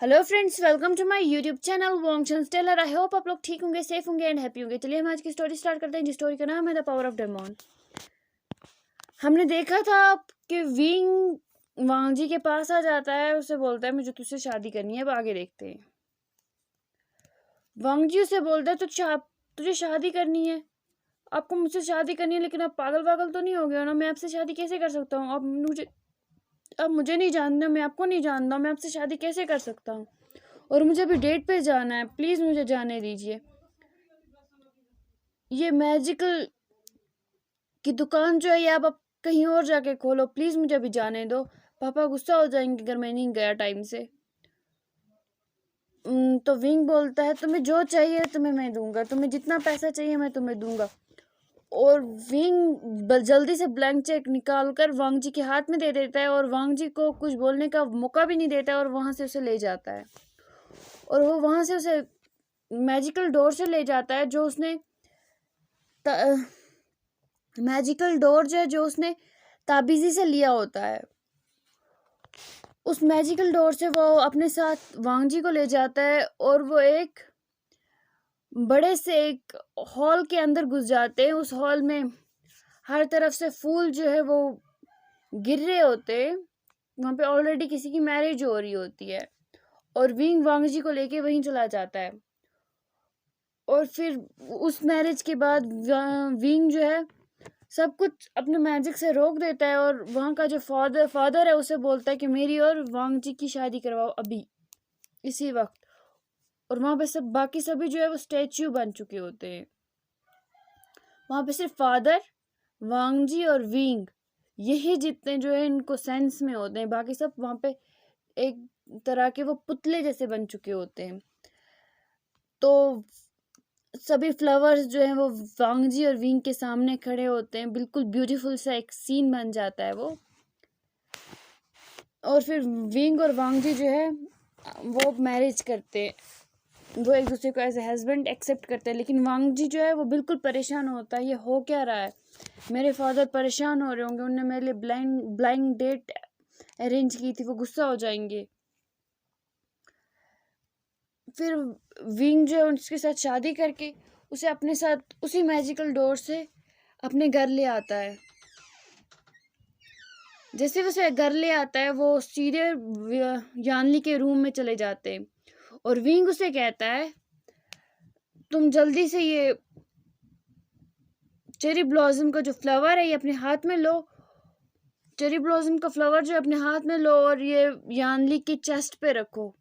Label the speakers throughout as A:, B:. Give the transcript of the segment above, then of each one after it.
A: Hello friends, welcome to my YouTube channel वॉन्गशन Taylor. I hope आप लोग ठीक होंगे, सेफ होंगे एंड हैप्पी होंगे। चलिए हम आज की स्टोरी स्टार्ट करते हैं। जिस स्टोरी का नाम है द पावर ऑफ डेमोन। हमने देखा था कि विंग वांग जी के पास आ जाता है, उसे बोलता है मुझे तुझसे शादी करनी है। अब आगे देखते हैं। वांग जी उसे बोलता है तुझे शादी करनी है, आपको मुझसे शादी करनी है, लेकिन आप पागल वागल तो नहीं हो गए ना? मैं आपसे शादी कैसे कर सकता हूँ? आप मुझे नहीं जानते, मैं आपको नहीं जानता, मैं आपसे शादी कैसे कर सकता हूँ? और मुझे अभी डेट पे जाना है, प्लीज मुझे जाने दीजिए। ये मैजिकल की दुकान जो है ये आप कहीं और जाके खोलो, प्लीज मुझे अभी जाने दो। पापा गुस्सा हो जाएंगे अगर मैं नहीं गया टाइम से। तो विंग बोलता है तुम्हें जो चाहिए तुम्हें मैं दूंगा, तुम्हें जितना पैसा चाहिए मैं तुम्हें दूंगा। और विंग जल्दी से ब्लैंक चेक निकाल कर वांग जी के हाथ में दे देता है और वांग जी को कुछ बोलने का मौका भी नहीं देता है और वहां से उसे ले जाता है। और वो वहां से उसे मैजिकल डोर से ले जाता है जो उसने मैजिकल डोर जो उसने ताबीजी से लिया होता है। उस मैजिकल डोर से वो अपने साथ वांग जी को ले जाता है और वो एक बड़े से एक हॉल के अंदर घुस जाते हैं। उस हॉल में हर तरफ से फूल जो है वो गिर रहे होते हैं। वहां पे ऑलरेडी किसी की मैरिज हो रही होती है और विंग वांग जी को लेके वहीं चला जाता है। और फिर उस मैरिज के बाद विंग जो है सब कुछ अपने मैजिक से रोक देता है और वहाँ का जो फादर है उसे बोलता है कि मेरी और वांग जी की शादी करवाओ अभी इसी वक्त। और वहाँ पे सब बाकी सभी जो है वो स्टैच्यू बन चुके होते हैं। वहाँ पे सिर्फ फादर, वांग जी और विंग, यही जितने जो है इनको सेंस में होते हैं। बाकी सब वहाँ पे एक तरह के वो पुतले जैसे बन चुके होते हैं। तो सभी फ्लावर्स जो हैं वो वांग जी और विंग के सामने खड़े होते हैं। बिल्कुल ब्यूटीफुल सा एक सीन बन जाता है वो। और फिर विंग और वांग जी जो है वो मैरिज करते हैं, वो एक दूसरे को एज ए हस्बैंड एक्सेप्ट करते हैं। लेकिन वांग जी जो है वो बिल्कुल परेशान होता है, ये हो क्या रहा है? मेरे फादर परेशान हो रहे होंगे, उन्होंने मेरे लिए ब्लाइंड डेट अरेंज की थी, वो गुस्सा हो जाएंगे। फिर विंग जो है उसके साथ शादी करके उसे अपने साथ उसी मैजिकल डोर से अपने घर ले आता है। जैसे उसे घर ले आता है वो सीधे यानली के रूम में चले जाते हैं और विंग उसे कहता है तुम जल्दी से ये चेरी ब्लॉसम का जो फ्लावर है ये अपने हाथ में लो। चेरी ब्लॉसम का फ्लावर जो अपने हाथ में लो और ये यानली की चेस्ट पे रखो।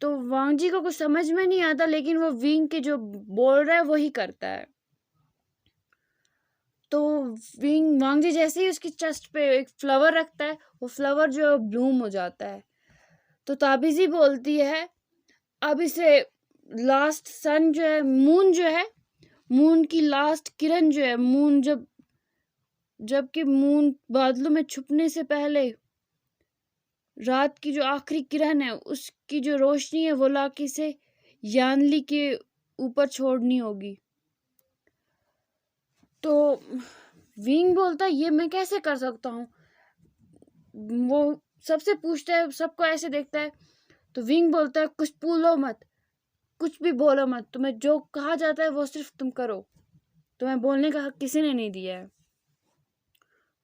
A: तो वांग जी को कुछ समझ में नहीं आता, लेकिन वो विंग के जो बोल रहा है वही करता है। तो वांग जी जैसे ही उसकी चेस्ट पे एक फ्लावर रखता है, वो फ्लावर जो ब्लूम हो जाता है। तो ताबीजी बोलती है अब इसे लास्ट सन जो है, मून जो है, मून की लास्ट किरण जो है, मून जबकि मून बादलों में छुपने से पहले रात की जो आखिरी किरण है उसकी जो रोशनी है वो लाके से यानली के ऊपर छोड़नी होगी। तो विंग बोलता है ये मैं कैसे कर सकता हूँ? वो सबसे पूछता है, सबको ऐसे देखता है। तो विंग बोलता है कुछ बोलो मत, कुछ भी बोलो मत, तुम्हें जो कहा जाता है वो सिर्फ तुम करो, तुम्हें बोलने का हक किसी ने नहीं दिया है।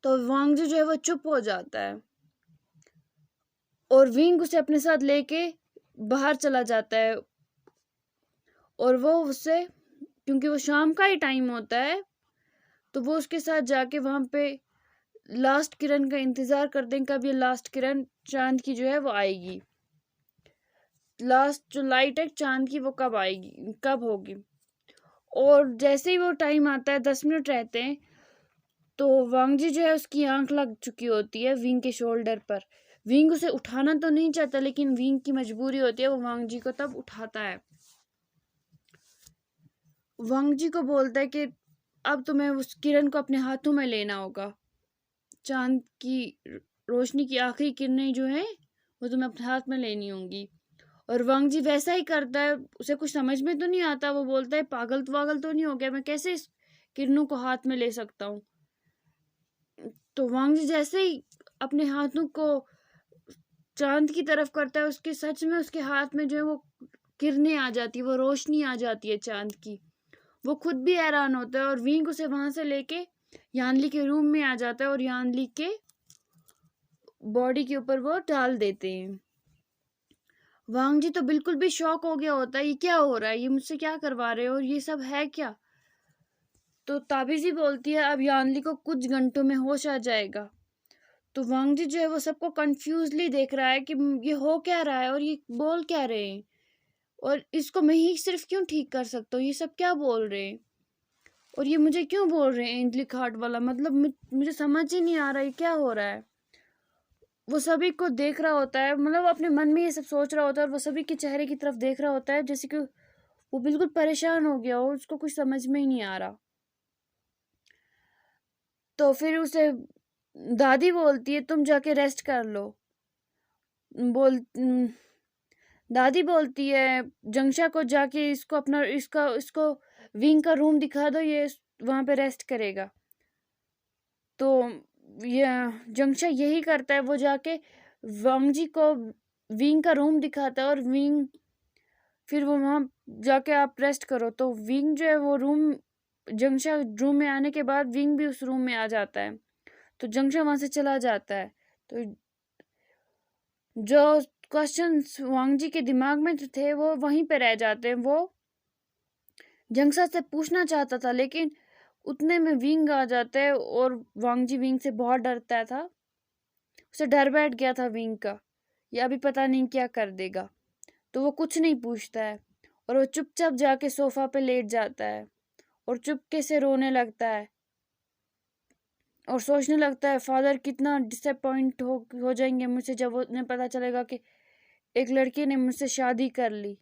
A: तो वांगजी जो है वो चुप हो जाता है और विंग उसे अपने साथ लेके बाहर चला जाता है। और वो उससे, क्योंकि वो शाम का ही टाइम होता है, तो वो उसके साथ जाके वहां पे लास्ट किरण का इंतजार करते हैं कब ये लास्ट किरण चांद की जो है वो आएगी। लास्ट जो लाइट है चांद की वो कब आएगी, कब होगी। और जैसे ही वो टाइम आता है, 10 मिनट रहते हैं, तो वांग जी जो है उसकी आंख लग चुकी होती है विंग के शोल्डर पर। विंग उसे उठाना तो नहीं चाहता, लेकिन विंग की मजबूरी होती है, वो वांग जी को तब उठाता है। वांग जी को बोलता है कि अब तुम्हें उस किरण को अपने हाथों में लेना होगा। चांद की रोशनी की आखिरी किरणें जो है वो तुम्हें अपने हाथ में लेनी होंगी। और वांग जी वैसा ही करता है, उसे कुछ समझ में तो नहीं आता। वो बोलता है पागल तो नहीं हो गया, मैं कैसे इस किरणों को हाथ में ले सकता हूँ? तो वांग जी जैसे ही अपने हाथों को चाँद की तरफ करता है, उसके सच में उसके हाथ में जो है वो किरणें आ जाती है, वो रोशनी आ जाती है चाँद की। वो खुद भी हैरान होता है और विंग उसे वहां से लेके यानली के रूम में आ जाता है और यानली के बॉडी के ऊपर वो डाल देते हैं। वांग जी तो बिल्कुल भी शॉक हो गया होता है, ये क्या हो रहा है, ये मुझसे क्या करवा रहे हो और ये सब है क्या। तो ताबीजी बोलती है अब यानली को कुछ घंटों में होश आ जाएगा। तो वांग जी जो है वो सबको कंफ्यूजली देख रहा है कि ये हो क्या रहा है और ये बोल क्या रहे हैं और इसको मैं ही सिर्फ क्यों ठीक कर सकता हूँ, ये सब क्या बोल रहे हैं और ये मुझे क्यों बोल रहे हैं इंजली खाट वाला, मतलब मुझे समझ ही नहीं आ रहा है क्या हो रहा है। वो सभी को देख रहा होता है, मतलब अपने मन में ये सब सोच रहा होता है और वो सभी के चेहरे की तरफ देख रहा होता है जैसे कि वो बिल्कुल परेशान हो गया हो, उसको कुछ समझ में ही नहीं आ रहा। तो फिर उसे दादी बोलती है तुम जाके रेस्ट कर लो। बोल दादी बोलती है जंगशा को जाके इसको अपना इसको विंग का रूम दिखा दो, ये वहां पे रेस्ट करेगा। तो ये जंगशा यही करता है, वो जाके वांग जी को विंग का रूम दिखाता है और विंग फिर वो वहां जाके आप रेस्ट करो। तो विंग जो है वो रूम जंगशा रूम में आने के बाद विंग भी उस रूम में आ जाता है। तो जंगशा वहां से चला जाता है। तो जो क्वेश्चंस वांग जी के दिमाग में थे वो वहीं पे रह जाते हैं। वो जंगशा से पूछना चाहता था लेकिन उतने में विंग आ जाता है और वांग जी विंग से बहुत डरता था, उसे डर बैठ गया था विंग का, या अभी पता नहीं क्या कर देगा। तो वो कुछ नहीं पूछता है और वो चुपचाप जाके सोफा पे लेट जाता है और चुपके से रोने लगता है और सोचने लगता है फादर कितना डिसअपॉइंट हो जाएंगे मुझसे जब उन्हें पता चलेगा कि एक लड़की ने मुझसे शादी कर ली,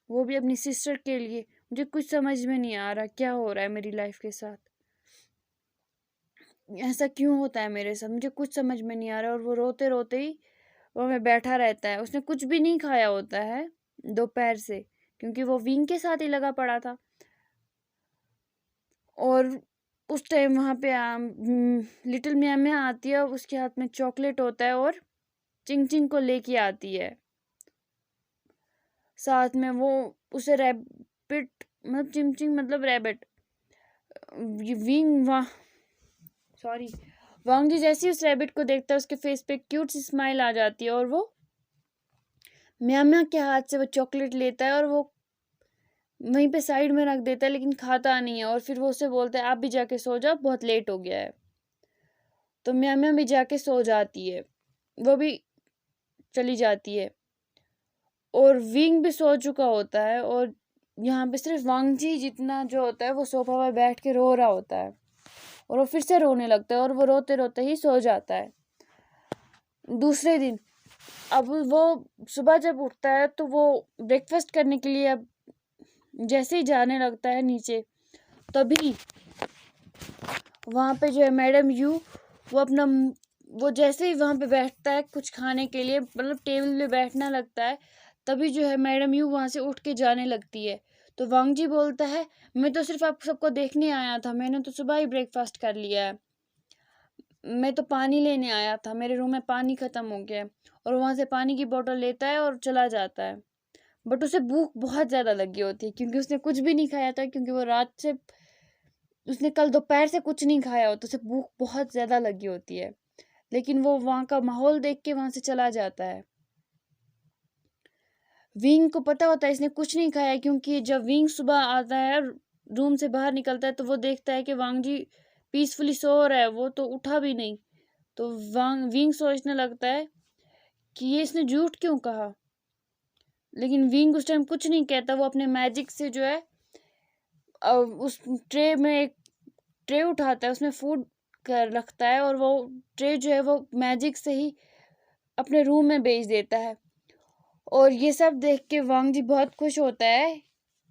A: वो भी अपनी सिस्टर के लिए। मुझे कुछ समझ में नहीं आ रहा क्या हो रहा है मेरी लाइफ के साथ, ऐसा क्यों होता है मेरे साथ, मुझे कुछ समझ में नहीं आ रहा। और वो रोते रोते ही वो में बैठा रहता है। उसने कुछ भी नहीं खाया होता है दोपहर से, क्योंकि वो विंग के साथ ही लगा पड़ा था। और उस टाइम वहाँ पे लिटिल मिया मिया आती है, उसके हाथ में चॉकलेट होता है और चिंग चिंग को लेके आती है साथ में। वो उसे रैबिट मतलब चिंग चिंग मतलब रैबिट विंग सॉरी वांग जी जैसे ही उस रैबिट को देखता है उसके फेस पे क्यूट सी स्माइल आ जाती है और वो म्या म्या के हाथ से वो चॉकलेट लेता है और वो वहीं पे साइड में रख देता है लेकिन खाता नहीं है। और फिर वो उसे बोलता है आप भी जाके सो जाओ, बहुत लेट हो गया है। तो म्या म्या भी जाके सो जाती है, वो भी चली जाती है और विंग भी सो चुका होता है। और यहाँ पे सिर्फ वांग जी जितना जो होता है वो सोफा पर बैठ के रो रहा होता है और वो फिर से रोने लगता है और वो रोते रोते ही सो जाता है। दूसरे दिन अब वो सुबह जब उठता है तो वो ब्रेकफास्ट करने के लिए अब जैसे ही जाने लगता है नीचे, तभी वहाँ पे जो है मैडम यू वो अपना वो जैसे ही वहाँ पे बैठता है कुछ खाने के लिए, मतलब टेबल पे बैठना लगता है, तभी जो है मैडम यू वहाँ से उठ के जाने लगती है। तो वांग जी बोलता है मैं तो सिर्फ आप सबको देखने आया था, मैंने तो सुबह ही ब्रेकफास्ट कर लिया है, मैं तो पानी लेने आया था, मेरे रूम में पानी खत्म हो गया है। और वहाँ से पानी की बोतल लेता है और चला जाता है। बट उसे भूख बहुत ज़्यादा लगी होती है क्योंकि उसने कुछ भी नहीं खाया था, क्योंकि वो रात से उसने कल दोपहर से कुछ नहीं खाया हो, तो उसे भूख बहुत ज़्यादा लगी होती है। लेकिन वो वहाँ का माहौल देख के वहाँ से चला जाता है। विंग को पता होता है इसने कुछ नहीं खाया, क्योंकि जब विंग सुबह आता है रूम से बाहर निकलता है तो वो देखता है कि वांग जी पीसफुली सो रहा है, वो तो उठा भी नहीं। तो विंग सोचने लगता है कि ये इसने झूठ क्यों कहा। लेकिन विंग उस टाइम कुछ नहीं कहता, वो अपने मैजिक से जो है उस ट्रे में एक ट्रे उठाता है, उसमें फूड कर रखता है और वो ट्रे जो है वो मैजिक से ही अपने रूम में भेज देता है। और ये सब देख के वांग जी बहुत खुश होता है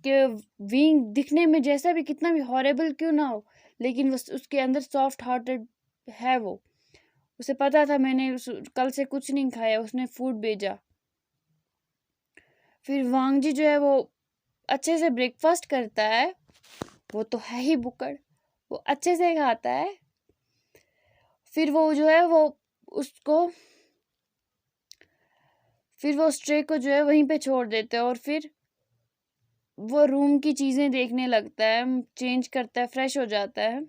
A: कि विंग दिखने में जैसा भी कितना भी हॉरेबल क्यों ना हो, लेकिन वो उसके अंदर सॉफ्ट हार्टेड है। वो उसे पता था मैंने कल से कुछ नहीं खाया, उसने फूड भेजा। फिर वांग जी जो है वो अच्छे से ब्रेकफास्ट करता है, वो तो है ही बुकड़, वो अच्छे से खाता है। फिर वो जो है वो उसको फिर वो स्ट्रे को जो है वहीं पे छोड़ देते हैं और फिर वो रूम की चीज़ें देखने लगता है, चेंज करता है, फ्रेश हो जाता है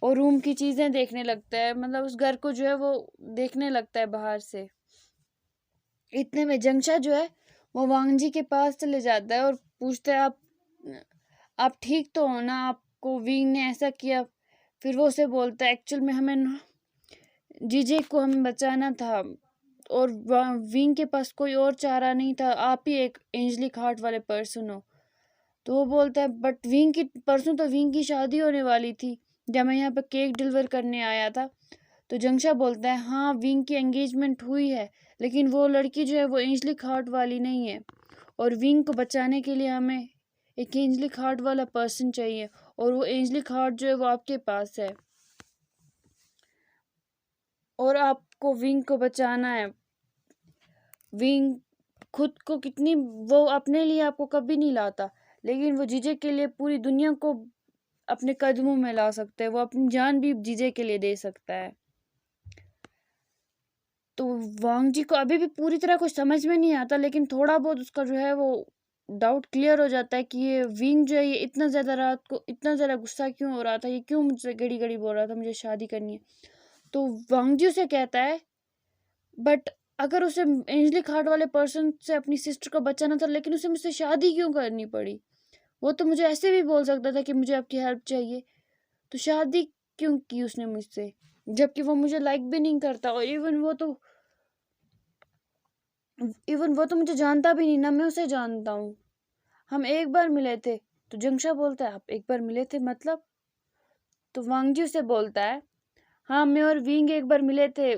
A: और रूम की चीज़ें देखने लगता है, मतलब उस घर को जो है वो देखने लगता है बाहर से। इतने में जंगशा जो है वो वांगजी के पास चले जाता है और पूछता है आप ठीक तो हो ना, आपको विंग ने ऐसा किया? फिर वो उसे बोलता है एक्चुअल में हमें ना जीजे को हमें बचाना था और विंग के पास कोई और चारा नहीं था, आप ही एक एंजलिक हार्ट वाले पर्सन हो। तो वो बोलता है बट विंग की परसों तो विंग की शादी होने वाली थी जब मैं यहाँ पे केक डिलीवर करने आया था। तो जंगशा बोलता है हाँ विंग की एंगेजमेंट हुई है, लेकिन वो लड़की जो है वो एंजलिक हार्ट वाली नहीं है और विंग को बचाने के लिए हमें एक एंजलिक हार्ट वाला पर्सन चाहिए और वो एंजलिक हार्ट जो है वो आपके पास है और आपको विंग को बचाना है। विंग खुद को कितनी, वो अपने लिए आपको कभी नहीं लाता, लेकिन वो जीजे के लिए पूरी दुनिया को अपने कदमों में ला सकता है, वो अपनी जान भी जीजे के लिए दे सकता है। तो वांगजी को अभी भी पूरी तरह कुछ समझ में नहीं आता, लेकिन थोड़ा बहुत उसका जो है वो डाउट क्लियर हो जाता है कि ये विंग जो है ये इतना ज़्यादा रात को इतना ज़्यादा गुस्सा क्यों हो रहा था, ये क्यों मुझसे घड़ी घड़ी बोल रहा था मुझे शादी करनी है। तो वांगजी उसे कहता है बट अगर उसे एंजलिक हार्ट वाले पर्सन से अपनी सिस्टर को बचाना था, लेकिन उसे मुझसे शादी क्यों करनी पड़ी? वो तो मुझे ऐसे भी बोल सकता था कि मुझे आपकी हेल्प चाहिए, तो शादी क्यों की उसने मुझसे, जबकि वो मुझे लाइक भी नहीं करता और इवन वो तो मुझे जानता भी नहीं ना, मैं उसे जानता हूँ। हम एक बार मिले थे। तो जंगशा बोलता है आप एक बार मिले थे मतलब? तो वांगजी उसे बोलता है हाँ मैं और विंग एक बार मिले थे,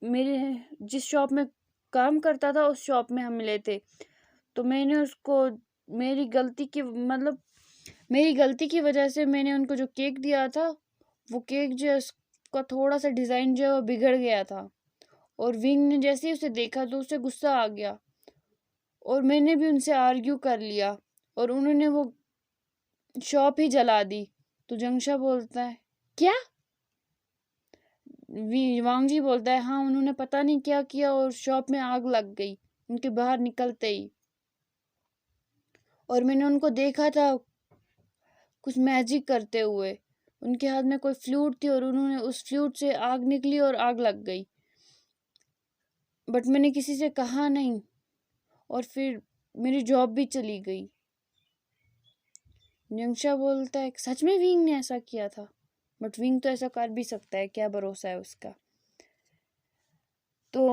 A: मेरे जिस शॉप में काम करता था उस शॉप में हम मिले थे। तो मैंने उसको मेरी गलती की वजह से मैंने उनको जो केक दिया था वो केक जो है उसका थोड़ा सा डिज़ाइन जो है वो बिगड़ गया था और विंग ने जैसे ही उसे देखा तो उसे गुस्सा आ गया और मैंने भी उनसे आर्ग्यू कर लिया और उन्होंने वो शॉप ही जला दी। तो जंगशा बोलता है क्या? वांगजी बोलता है हाँ उन्होंने पता नहीं क्या किया और शॉप में आग लग गई उनके बाहर निकलते ही, और मैंने उनको देखा था कुछ मैजिक करते हुए, उनके हाथ में कोई फ्लूट थी और उन्होंने उस फ्लूट से आग निकली और आग लग गई, बट मैंने किसी से कहा नहीं और फिर मेरी जॉब भी चली गई। जंगशा बोलता है सच में विंग ने ऐसा किया था? बट विंग तो ऐसा कर भी सकता है, क्या भरोसा है उसका। तो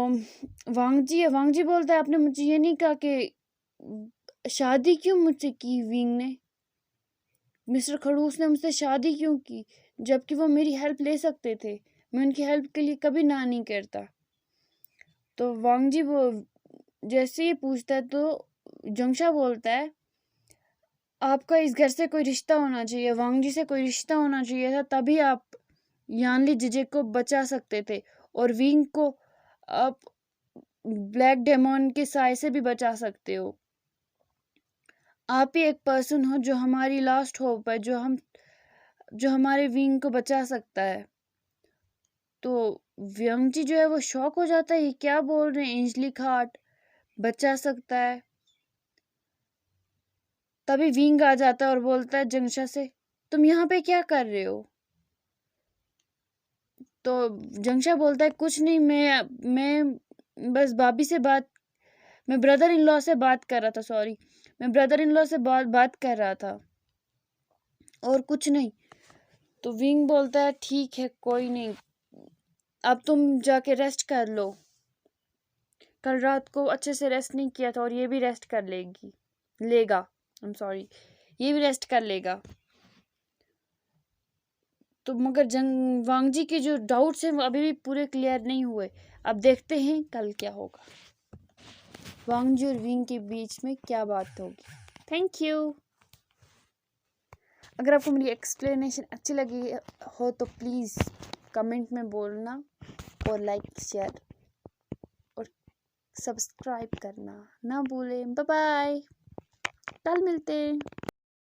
A: वांगजी बोलता है आपने मुझे ये नहीं कहा कि शादी क्यों मुझसे की विंग ने, मिस्टर खड़ूस ने मुझसे शादी क्यों की, जबकि वो मेरी हेल्प ले सकते थे, मैं उनकी हेल्प के लिए कभी ना नहीं करता। तो वांगजी वो जैसे ही पूछता है तो जंगशा बोलता है आपका इस घर से कोई रिश्ता होना चाहिए, वांगजी से कोई रिश्ता होना चाहिए था, तभी आप यानली जिजे को बचा सकते थे और विंग को आप ब्लैक डेमोन के साय से भी बचा सकते हो। आप ही एक पर्सन हो जो हमारी लास्ट होप है, जो हमारे विंग को बचा सकता है। तो व्यंगजी जो है वो शॉक हो जाता है, ये क्या बोल रहे हैं, एंजलिक हार्ट बचा सकता है। तभी विंग आ जाता है और बोलता है जंगशा से तुम यहाँ पे क्या कर रहे हो? तो जंगशा बोलता है कुछ नहीं, मैं बस भाभी से मैं ब्रदर इन लॉ से बात कर रहा था, सॉरी मैं ब्रदर इन लॉ से बात कर रहा था और कुछ नहीं। तो विंग बोलता है ठीक है कोई नहीं, अब तुम जाके रेस्ट कर लो, कल रात को अच्छे से रेस्ट नहीं किया था और ये भी रेस्ट कर लेगा आई एम सॉरी, ये भी रेस्ट कर लेगा। तो मगर वांगजी के जो डाउट्स हैं वो अभी भी पूरे क्लियर नहीं हुए। अब देखते हैं कल क्या होगा, वांगजी और विंग के बीच में क्या बात होगी। Thank you. अगर आपको मेरी एक्सप्लेनेशन अच्छी लगी हो तो प्लीज़ कमेंट में बोलना और लाइक शेयर और सब्सक्राइब करना ना भूलें। बाय बाय, कल मिलते हैं।